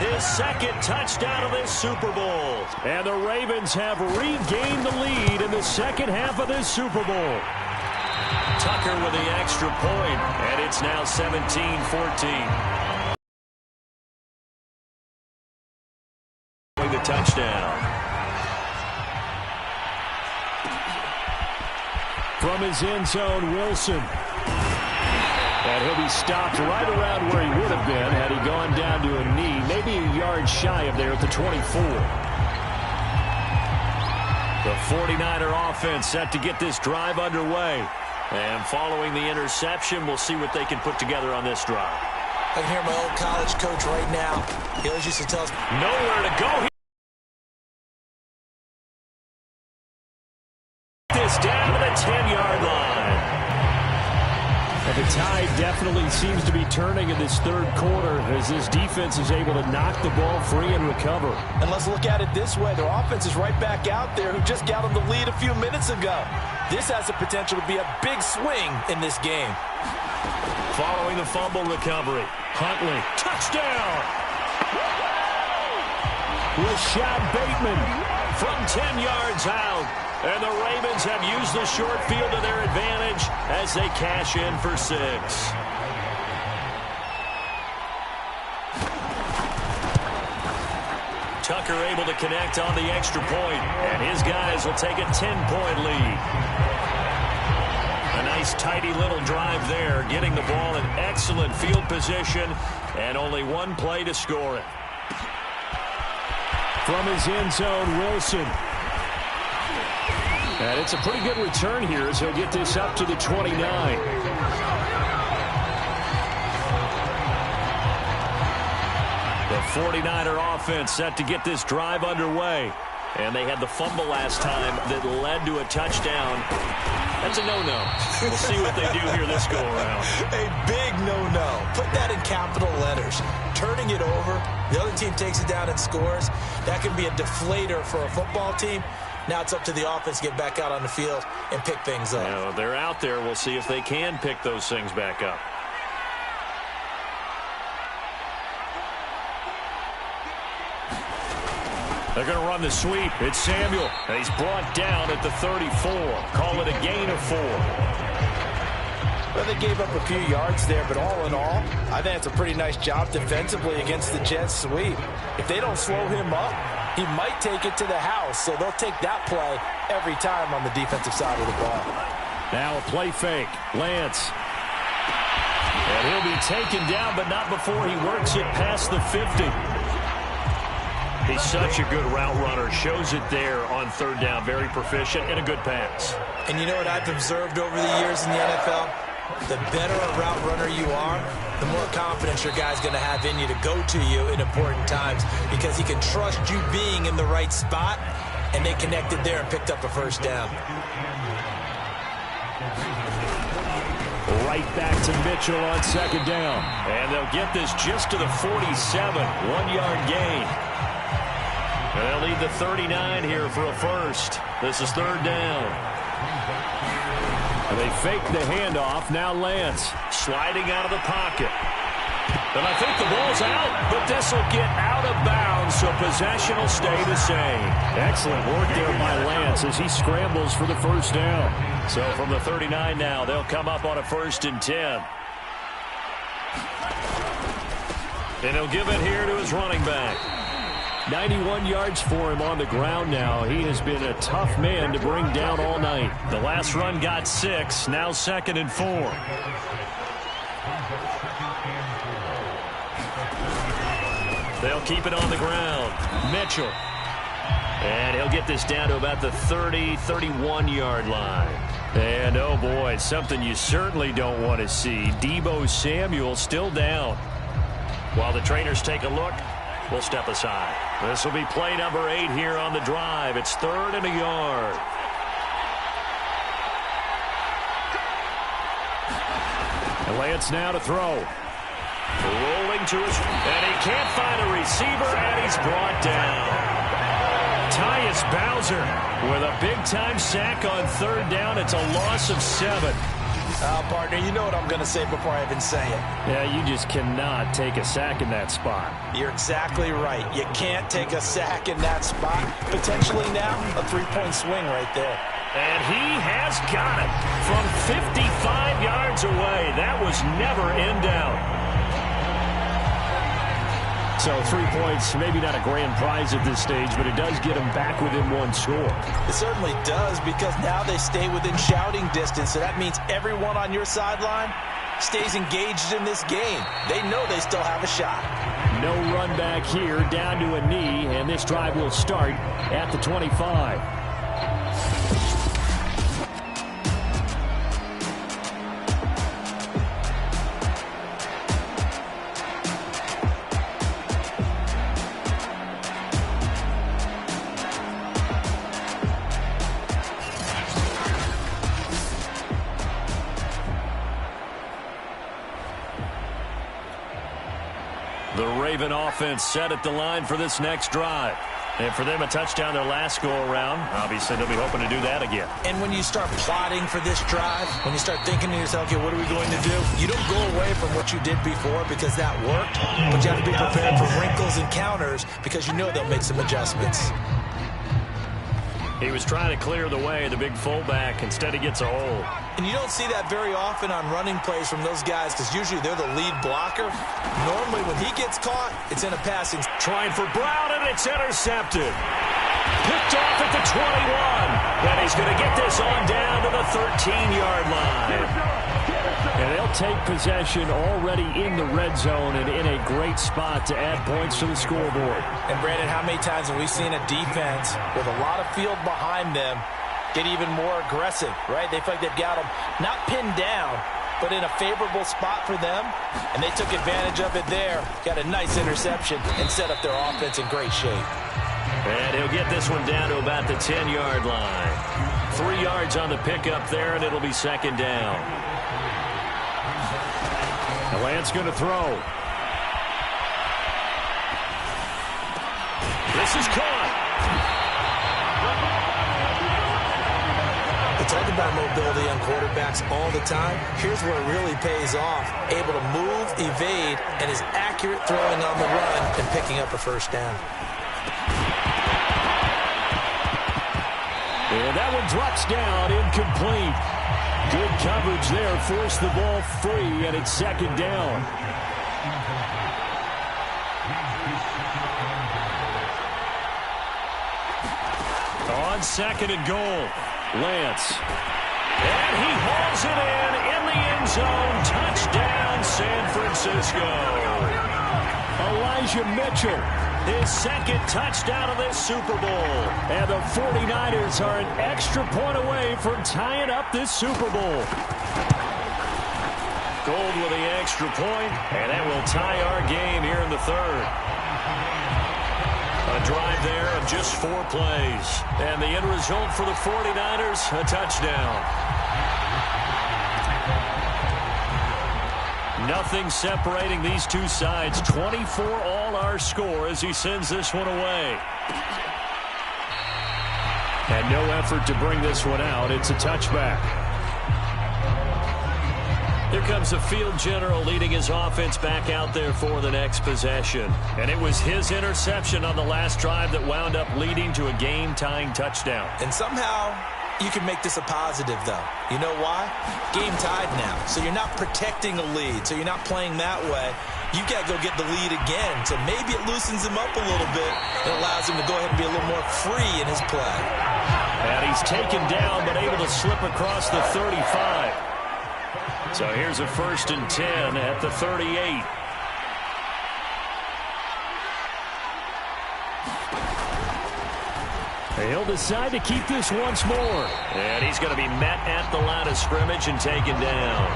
His 2nd touchdown of this Super Bowl. And the Ravens have regained the lead in the second half of this Super Bowl. Tucker with the extra point, and it's now 17-14. The touchdown. From his end zone, Wilson. And he'll be stopped right around where he would have been had he gone down to a knee, maybe a yard shy of there at the 24. The 49er offense set to get this drive underway. And following the interception, we'll see what they can put together on this drive. I can hear my old college coach right now. He always used to tell us, nowhere to go here. This down to the 10-yard line. And the tide definitely seems to be turning in this third quarter as this defense is able to knock the ball free and recover. And let's look at it this way. Their offense is right back out there who just got on the lead a few minutes ago. This has the potential to be a big swing in this game. Following the fumble recovery, Huntley, touchdown! Rashad Bateman from 10 yards out. And the Ravens have used the short field to their advantage as they cash in for 6. Tucker able to connect on the extra point, and his guys will take a 10-point lead. A nice tidy little drive there, getting the ball in excellent field position, and only one play to score it. From his end zone, Wilson. And it's a pretty good return here as he'll get this up to the 29. The 49er offense set to get this drive underway. And they had the fumble last time that led to a touchdown. That's a no-no. We'll see what they do here this go-around. A big no-no. Put that in capital letters. Turning it over, the other team takes it down and scores. That can be a deflator for a football team. Now it's up to the offense to get back out on the field and pick things up. Yeah, they're out there. We'll see if they can pick those things back up. They're going to run the sweep. It's Samuel. And he's brought down at the 34. Call it a gain of 4. Well, they gave up a few yards there, but all in all, I think it's a pretty nice job defensively against the Jets sweep. If they don't slow him up, he might take it to the house, so they'll take that play every time on the defensive side of the ball. Now a play fake. Lance. And he'll be taken down, but not before he works it past the 50. He's such a good route runner. Shows it there on third down. Very proficient and a good pass. And you know what I've observed over the years in the NFL? The better a route runner you are, the more confidence your guy's going to have in you to go to you in important times because he can trust you being in the right spot, and they connected there and picked up a first down. Right back to Mitchell on second down. And they'll get this just to the 47. 1-yard gain. And they'll lead the 39 here for a first. This is third down. And they fake the handoff. Now Lance sliding out of the pocket. And I think the ball's out, but this will get out of bounds, so possession will stay the same. Excellent work there by Lance as he scrambles for the first down. So from the 39 now, they'll come up on a 1st and 10. And he'll give it here to his running back. 91 yards for him on the ground now. He has been a tough man to bring down all night. The last run got 6, now 2nd and 4. They'll keep it on the ground. Mitchell. And he'll get this down to about the 30, 31-yard line. And, oh, boy, something you certainly don't want to see. Deebo Samuel still down. While the trainers take a look, we'll step aside. This will be play number 8 here on the drive. It's 3rd and a yard. And Lance now to throw. Rolling to his, and he can't find a receiver, and he's brought down. Tyus Bowser with a big-time sack on third down. It's a loss of 7. Partner, you know what I'm going to say before I even say it. Yeah, you just cannot take a sack in that spot. You're exactly right. You can't take a sack in that spot. Potentially now a 3-point swing right there. And he has got it from 55 yards away. That was never in doubt. So 3 points, maybe not a grand prize at this stage, but it does get them back within one score. It certainly does, because now they stay within shouting distance. So that means everyone on your sideline stays engaged in this game. They know they still have a shot. No run back here, down to a knee, and this drive will start at the 25. The Raven offense set at the line for this next drive. And for them, a touchdown their last go-around. Obviously, they'll be hoping to do that again. And when you start plotting for this drive, when you start thinking to yourself, okay, what are we going to do? You don't go away from what you did before because that worked, but you have to be prepared for wrinkles and counters because you know they'll make some adjustments. He was trying to clear the way, the big fullback. Instead, he gets a hole. And you don't see that very often on running plays from those guys because usually they're the lead blocker. Normally, when he gets caught, it's in a passing. Trying for Brown, and it's intercepted. Picked off at the 21. And he's going to get this on down to the 13-yard line. And they'll take possession already in the red zone and in a great spot to add points to the scoreboard. And, Brandon, how many times have we seen a defense with a lot of field behind them get even more aggressive, right? They feel like they've got them not pinned down, but in a favorable spot for them, and they took advantage of it there. Got a nice interception and set up their offense in great shape. And he'll get this one down to about the 10-yard line. 3 yards on the pickup there, and it'll be second down. Lance going to throw. This is caught. We talk about mobility on quarterbacks all the time. Here's where it really pays off. Able to move, evade, and is accurate throwing on the run and picking up a first down. And that one drops down, incomplete. Good coverage there, forced the ball free, and it's second down. On second and goal, Lance. And he hauls it in the end zone. Touchdown, San Francisco. Elijah Mitchell, his second touchdown of this Super Bowl. And the 49ers are an extra point away from tying up this Super Bowl. Gold with the extra point, and that will tie our game here in the third. A drive there of just 4 plays. And the end result for the 49ers, a touchdown. Nothing separating these two sides. 24 all our score as he sends this one away. And no effort to bring this one out. It's a touchback. Here comes the field general leading his offense back out there for the next possession. And it was his interception on the last drive that wound up leading to a game-tying touchdown. And somehow you can make this a positive, though. You know why? Game tied now. So you're not protecting a lead. So you're not playing that way. You've got to go get the lead again. So maybe it loosens him up a little bit. It allows him to go ahead and be a little more free in his play. And he's taken down but able to slip across the 35. So here's a 1st and 10 at the 38. He'll decide to keep this once more. And he's going to be met at the line of scrimmage and taken down.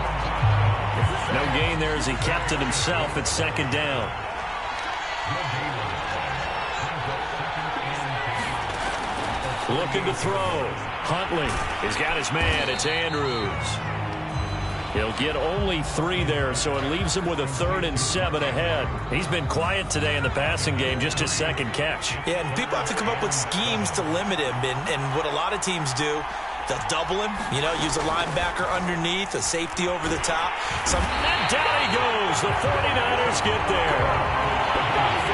No gain there as he kept it himself at second down. Looking to throw. Huntley has got his man. It's Andrews. He'll get only 3 there, so it leaves him with a 3rd and 7 ahead. He's been quiet today in the passing game, just his second catch. Yeah, and people have to come up with schemes to limit him. And what a lot of teams do, they'll double him, use a linebacker underneath, a safety over the top. And down he goes. The 49ers get there.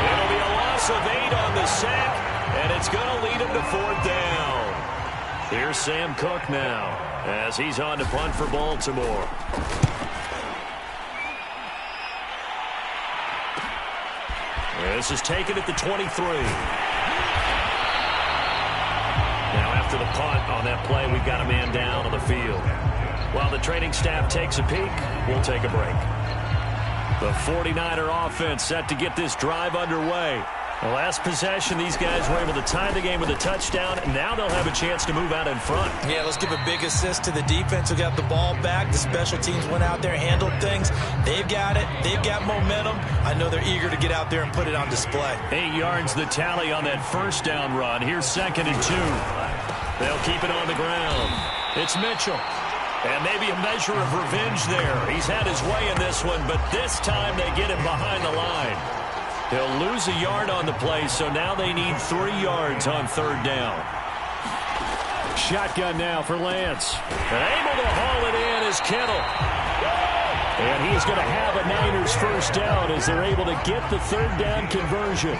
It'll be a loss of 8 on the sack, and it's going to lead him to 4th down. Here's Sam Cook now as he's on to punt for Baltimore. This is taken at the 23. Now after the punt on that play, we've got a man down on the field. While the training staff takes a peek, we'll take a break. The 49er offense set to get this drive underway. The last possession, these guys were able to tie the game with a touchdown, and now they'll have a chance to move out in front. Yeah, let's give a big assist to the defense who got the ball back. The special teams went out there, handled things. They've got it. They've got momentum. I know they're eager to get out there and put it on display. 8 yards the tally on that first down run. Here's 2nd and 2. They'll keep it on the ground. It's Mitchell. And maybe a measure of revenge there. He's had his way in this one, but this time they get him behind the line. He'll lose a yard on the play, so now they need 3 yards on 3rd down. Shotgun now for Lance. And able to haul it in is Kittle. And he's going to have a Niners first down as they're able to get the 3rd down conversion.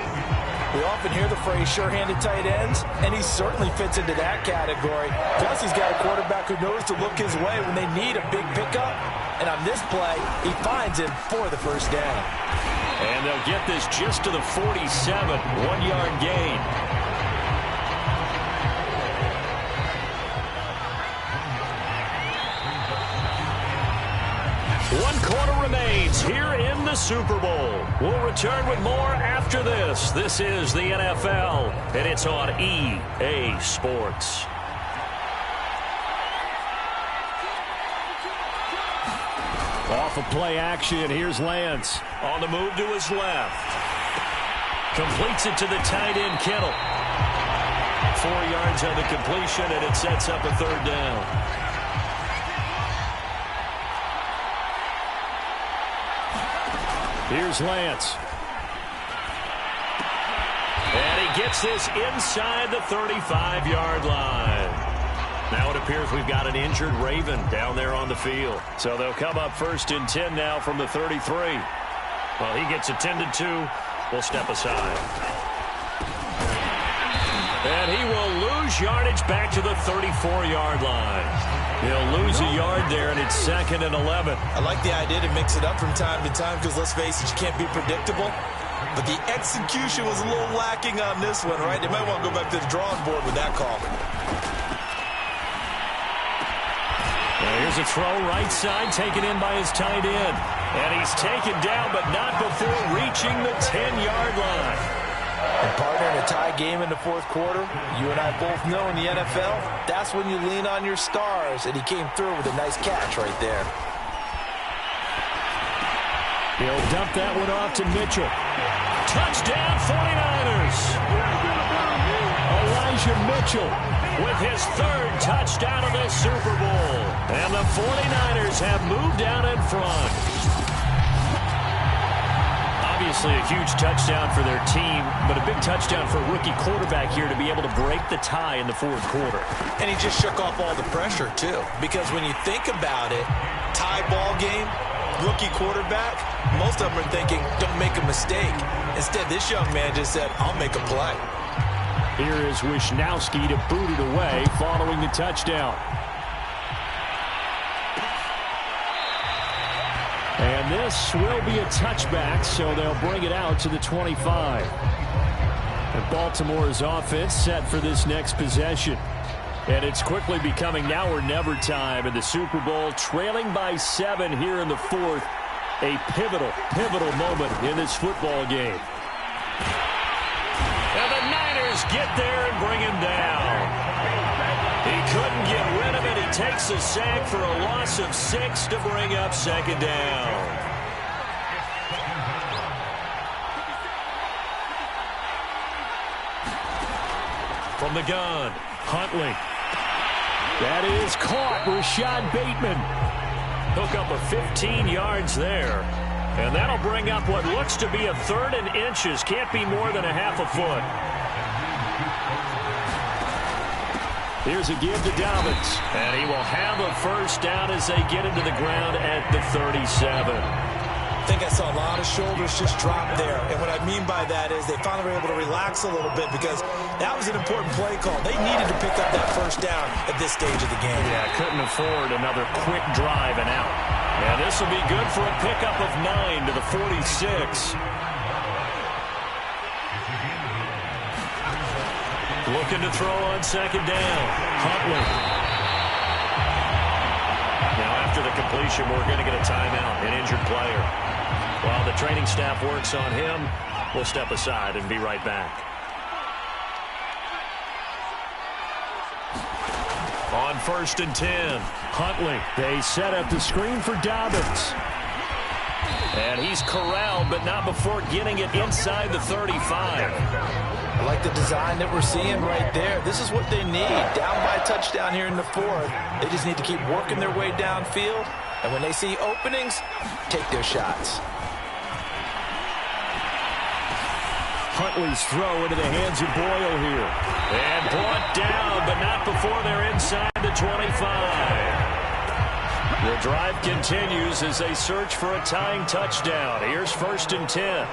We often hear the phrase sure-handed tight ends, and he certainly fits into that category. Plus, he's got a quarterback who knows to look his way when they need a big pickup. And on this play, he finds him for the first down. And they'll get this just to the 47, 1-yard gain. One quarter remains here in the Super Bowl. We'll return with more after this. This is the NFL, and it's on EA Sports. Off of play action, here's Lance. On the move to his left. Completes it to the tight end, Kittle. 4 yards on the completion, and it sets up a 3rd down. Here's Lance. And he gets this inside the 35-yard line. Now it appears we've got an injured Raven down there on the field. So they'll come up 1st and 10 now from the 33. Well, he gets attended to. We'll step aside. And he will lose yardage back to the 34-yard line. He'll lose a yard there, and it's 2nd and 11. I like the idea to mix it up from time to time because, let's face it, you can't be predictable. But the execution was a little lacking on this one, right? They might want to go back to the drawing board with that call. Here's a throw right side taken in by his tight end. And he's taken down, but not before reaching the 10-yard line. And partner, in a tie game in the 4th quarter, you and I both know in the NFL, that's when you lean on your stars. And he came through with a nice catch right there. He'll dump that one off to Mitchell. Touchdown 49ers. Elijah Mitchell with his 3rd touchdown of the Super Bowl. And the 49ers have moved out in front. Obviously a huge touchdown for their team, but a big touchdown for a rookie quarterback here to be able to break the tie in the 4th quarter. And he just shook off all the pressure, too. Because when you think about it, tie ball game, rookie quarterback, most of them are thinking, don't make a mistake. Instead, this young man just said, I'll make a play. Here is Wisnowski to boot it away following the touchdown. And this will be a touchback, so they'll bring it out to the 25. And Baltimore's offense set for this next possession. And it's quickly becoming now or never time in the Super Bowl, trailing by 7 here in the 4th. A pivotal moment in this football game. And the Niners get there and bring him down. He couldn't get rid of it. He takes a sack for a loss of 6 to bring up 2nd down. From the gun, Huntley. That is caught. Rashad Bateman. Hook up a 15 yards there. And that'll bring up what looks to be a 3rd and inches. Can't be more than a half a foot. Here's a give to Dobbins. And he will have a first down as they get into the ground at the 37. I think I saw a lot of shoulders just drop there. And what I mean by that is they finally were able to relax a little bit because that was an important play call. They needed to pick up that first down at this stage of the game. Yeah, couldn't afford another quick drive and out. And this will be good for a pickup of 9 to the 46. Looking to throw on second down. Huntley. Now after the completion, we're going to get a timeout, an injured player. While the training staff works on him, we'll step aside and be right back. On 1st and 10, Huntley. They set up the screen for Dobbins. And he's corralled, but not before getting it inside the 35. I like the design that we're seeing right there. This is what they need. Down by a touchdown here in the 4th. They just need to keep working their way downfield. And when they see openings, take their shots. Huntley's throw into the hands of Boyle here. And brought down, but not before they're inside the 25. The drive continues as they search for a tying touchdown. Here's 1st and 10.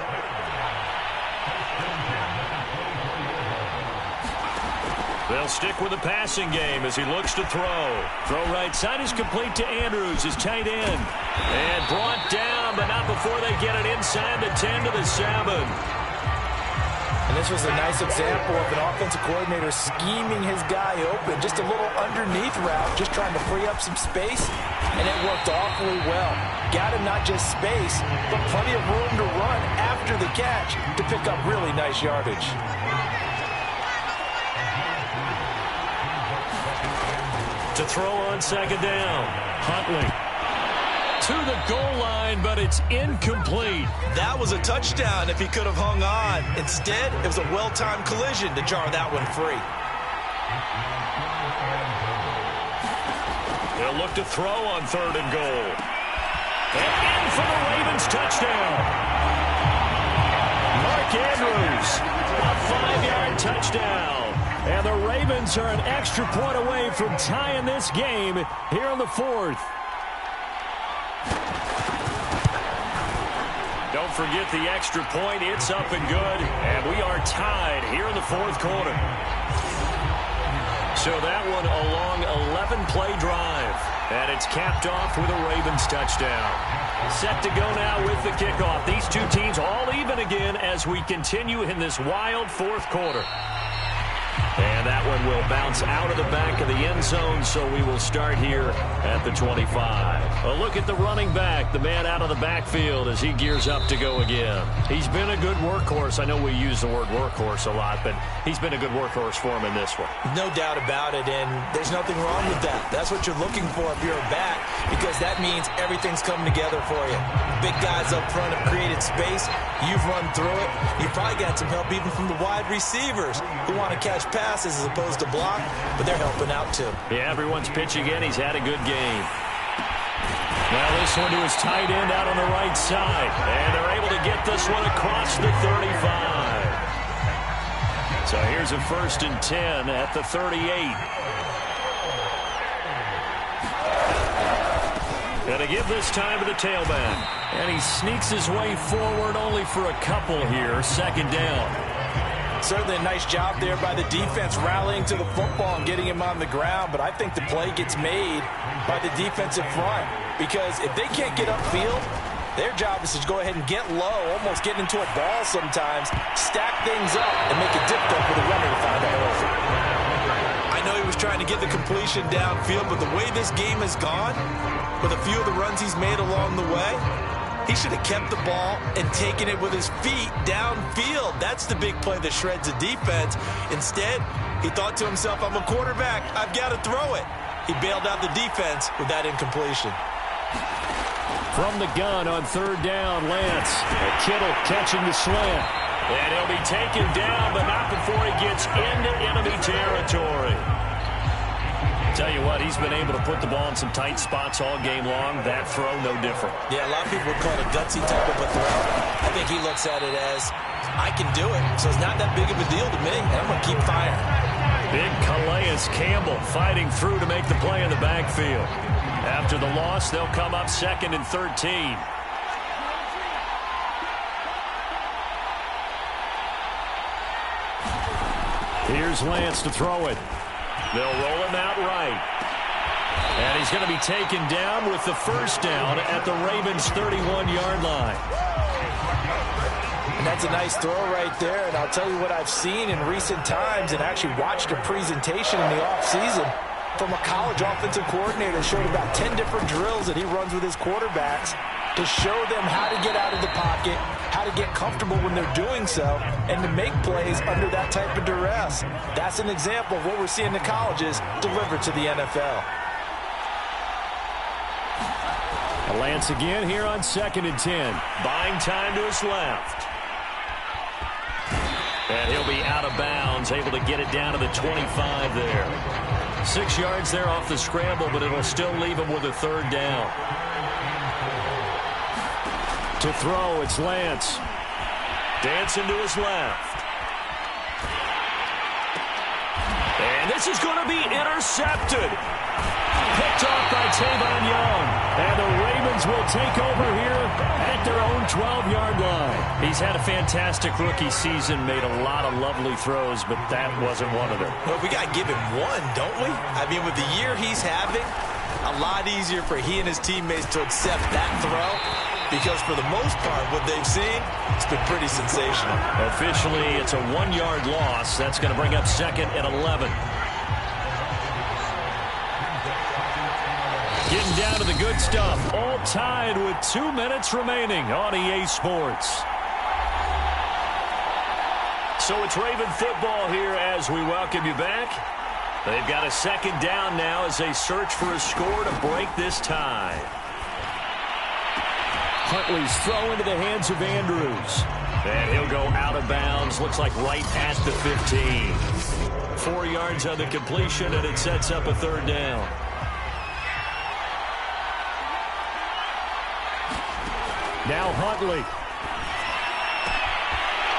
They'll stick with the passing game as he looks to throw. Throw right side is complete to Andrews, his tight end. And brought down, but not before they get it inside the 10 to the 7. And this was a nice example of an offensive coordinator scheming his guy open. Just a little underneath route, just trying to free up some space. And it worked awfully well. Got him not just space, but plenty of room to run after the catch to pick up really nice yardage. To throw on second down, Huntley. To the goal line, but it's incomplete. That was a touchdown if he could have hung on. Instead, it was a well-timed collision to jar that one free. They'll look to throw on 3rd and goal. And in for the Ravens touchdown. Mark Andrews, a 5-yard touchdown. And the Ravens are an extra point away from tying this game here in the 4th. Don't forget the extra point. It's up and good. And we are tied here in the 4th quarter. So that one a long 11-play drive. And it's capped off with a Ravens touchdown. Set to go now with the kickoff. These two teams all even again as we continue in this wild 4th quarter. And that one will bounce out of the back of the end zone, so we will start here at the 25. A look at the running back, the man out of the backfield as he gears up to go again. He's been a good workhorse. I know we use the word workhorse a lot, but he's been a good workhorse for him in this one. No doubt about it, and there's nothing wrong with that. That's what you're looking for if you're a back, because that means everything's coming together for you. Big guys up front have created space. You've run through it. You've probably got some help even from the wide receivers who want to catch passes as opposed to block, but they're helping out too. Yeah, everyone's pitching in. He's had a good game. Well, this one to his tight end out on the right side, and they're able to get this one across the 35. So here's a 1st and 10 at the 38. And to give this time to the tailback. And he sneaks his way forward only for a couple here. 2nd down. Certainly a nice job there by the defense rallying to the football and getting him on the ground. But I think the play gets made by the defensive front. Because if they can't get upfield, their job is to go ahead and get low, almost get into a ball sometimes, stack things up, and make it difficult for the runner to find a hole. I know he was trying to get the completion downfield, but the way this game has gone, with a few of the runs he's made along the way, he should have kept the ball and taken it with his feet downfield. That's the big play that shreds the defense. Instead, he thought to himself, I'm a quarterback. I've got to throw it. He bailed out the defense with that incompletion. From the gun on 3rd down, Lance. Kittle catching the slant. And he'll be taken down, but not before he gets into enemy territory. Tell you what, he's been able to put the ball in some tight spots all game long. That throw, no different. Yeah, a lot of people would call it a gutsy type of a throw. I think he looks at it as, I can do it, so it's not that big of a deal to me, and I'm going to keep firing. Big Calais Campbell fighting through to make the play in the backfield. After the loss, they'll come up 2nd and 13. Here's Lance to throw it. They'll roll him out right. And he's going to be taken down with the first down at the Ravens' 31-yard line. And that's a nice throw right there. And I'll tell you what I've seen in recent times and actually watched a presentation in the offseason from a college offensive coordinator. Showed about 10 different drills that he runs with his quarterbacks to show them how to get out of the pocket, how to get comfortable when they're doing so, and to make plays under that type of duress. That's an example of what we're seeing in the colleges delivered to the NFL. Lance again here on 2nd and 10. Buying time to his left. And he'll be out of bounds, able to get it down to the 25 there. 6 yards there off the scramble, but it'll still leave him with a third down. To throw, it's Lance. Dancing to his left. And this is going to be intercepted. Picked off by Tavon Young. And the Ravens will take over here at their own 12-yard line. He's had a fantastic rookie season, made a lot of lovely throws, but that wasn't one of them. Well, we got to give him one, don't we? I mean, with the year he's having, a lot easier for he and his teammates to accept that throw, because for the most part, what they've seen, it's been pretty sensational. Officially, it's a 1-yard loss. That's going to bring up 2nd and 11. Getting down to the good stuff. All tied with 2 minutes remaining on EA Sports. So it's Raven football here as we welcome you back. They've got a 2nd down now as they search for a score to break this tie. Huntley's throw into the hands of Andrews. And he'll go out of bounds. Looks like right at the 15. 4 yards on the completion, and it sets up a 3rd down. Now Huntley.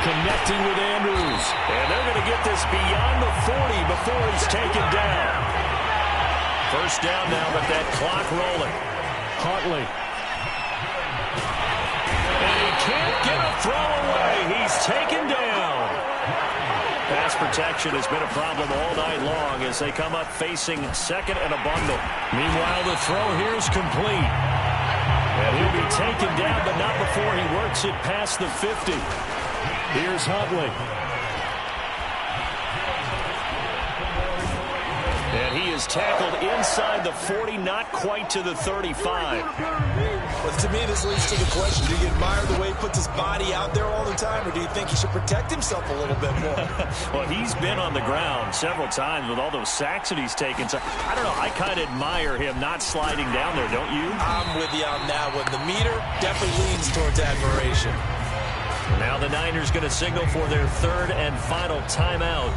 Connecting with Andrews. And they're going to get this beyond the 40 before he's taken down. First down now, but that clock rolling. Huntley. And he can't get a throw away. He's taken down. Pass protection has been a problem all night long as they come up facing 2nd and a bundle. Meanwhile, the throw here is complete. And he'll be taken down, but not before he works it past the 50. Here's Huntley. And he is tackled inside the 40, not quite to the 35. But to me, this leads to the question, do you admire the way he puts his body out there all the time, or do you think he should protect himself a little bit more? Well, he's been on the ground several times with all those sacks that he's taken. So, I don't know, I kind of admire him not sliding down there, don't you? I'm with you on that one. The meter definitely leans towards admiration. Now the Niners going to signal for their 3rd and final timeout,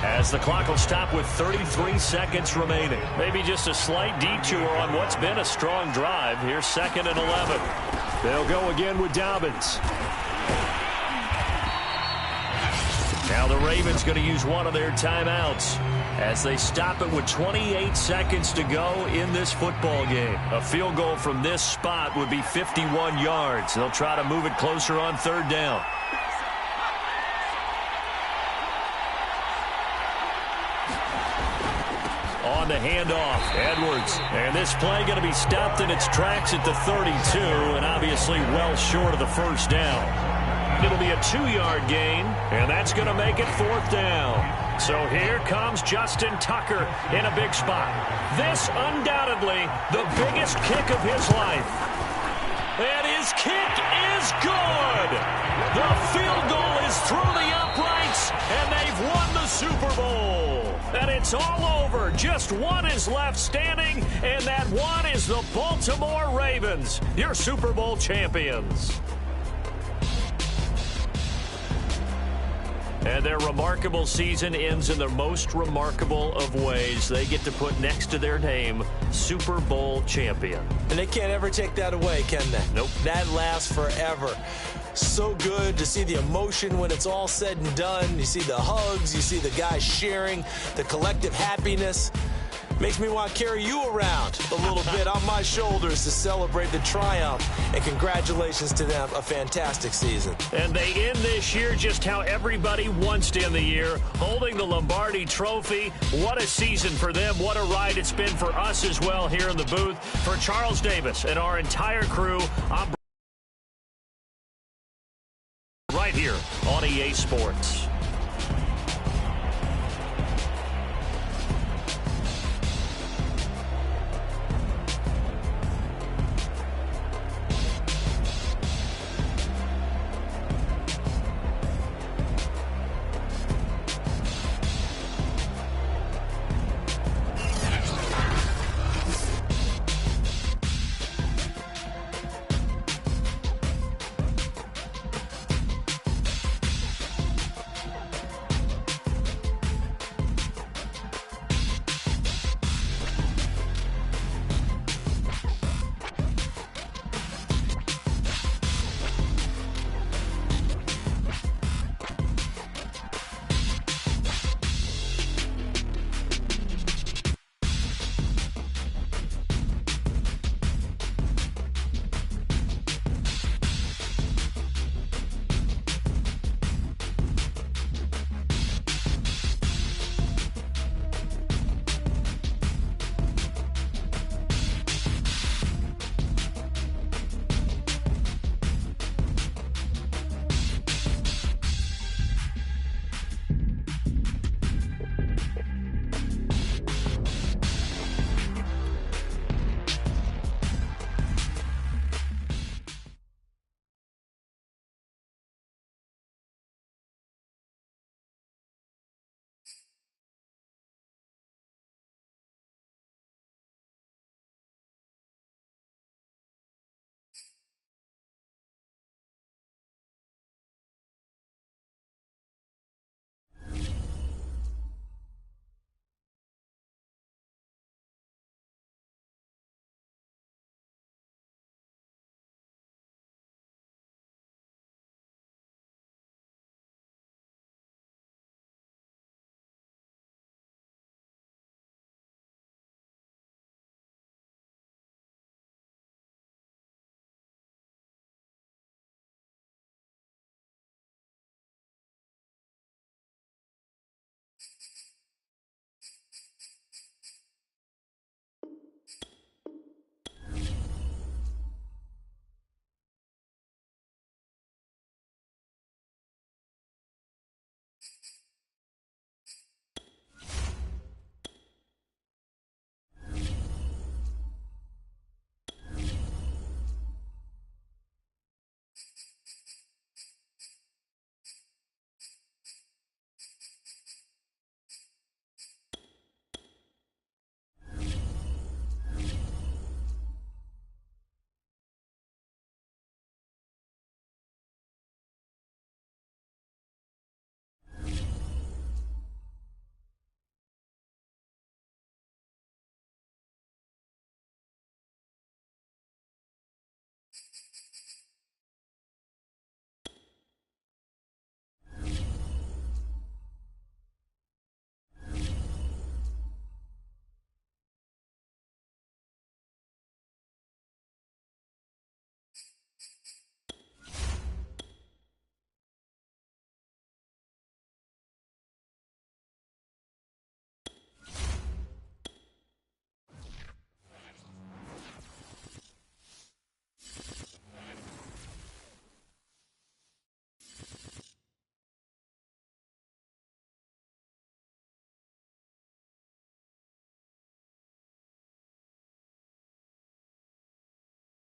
as the clock will stop with 33 seconds remaining. Maybe just a slight detour on what's been a strong drive. Here's 2nd and 11. They'll go again with Dobbins. Now the Ravens going to use one of their timeouts as they stop it with 28 seconds to go in this football game. A field goal from this spot would be 51 yards. They'll try to move it closer on 3rd down. On the handoff, Edwards. And this play going to be stopped in its tracks at the 32, and obviously well short of the first down. It'll be a 2-yard gain, and that's going to make it 4th down. So here comes Justin Tucker in a big spot. This undoubtedly the biggest kick of his life. And his kick is good. The field goal is through the uprights, and they've won the Super Bowl. And it's all over. Just one is left standing, and that one is the Baltimore Ravens, your Super Bowl champions. And their remarkable season ends in the most remarkable of ways. They get to put next to their name, Super Bowl champion. And they can't ever take that away, can they? Nope. That lasts forever. So good to see the emotion when it's all said and done. You see the hugs, you see the guys sharing, the collective happiness. Makes me want to carry you around a little bit on my shoulders to celebrate the triumph. And congratulations to them, a fantastic season. And they end this year just how everybody wants to end the year, holding the Lombardi Trophy. What a season for them. What a ride it's been for us as well here in the booth. For Charles Davis and our entire crew, I'm right here on EA Sports.